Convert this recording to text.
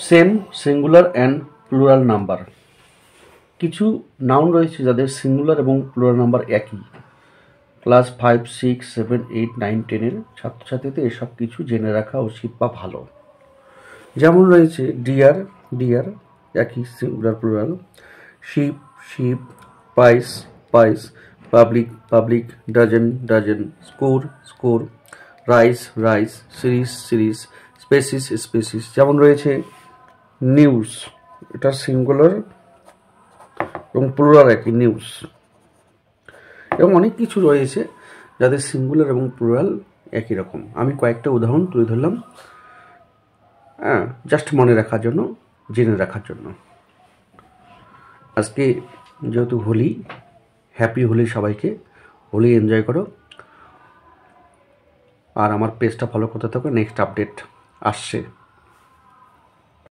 Same singular and plural number. কিছু noun রয়েছে যাদের সিঙ্গুলার এবং প্লুরাল নাম্বার একই। ক্লাস 5, 6, 7, 8, 9, 10-এর ছাত্রছাত্রীদের এসব কিছু জেনে রাখা উচিত বা ভালো। যেমন রয়েছে ডিয়ার, ডিয়ার একই singular plural, sheep, sheep, pice, pice, public, public, dozen, dozen, score, score, rice, rice, series, series, species, species. যেমন রয়েছে নিউজ, এটা সিঙ্গুলার এবং প্লুরাল একই, নিউজ। এবং অনেক কিছু রয়েছে যাদের সিঙ্গুলার এবং প্লুরাল একই রকম। আমি কয়েকটা উদাহরণ তুলে ধরলাম, জাস্ট মনে রাখার জন্য, জেনে রাখার জন্য। আজকে যেহেতু হোলি, হ্যাপি হোলি সবাইকে। হোলি এনজয় করো, আর আমার পেজটা ফলো করতে থাকো, নেক্সট আপডেট আসছে।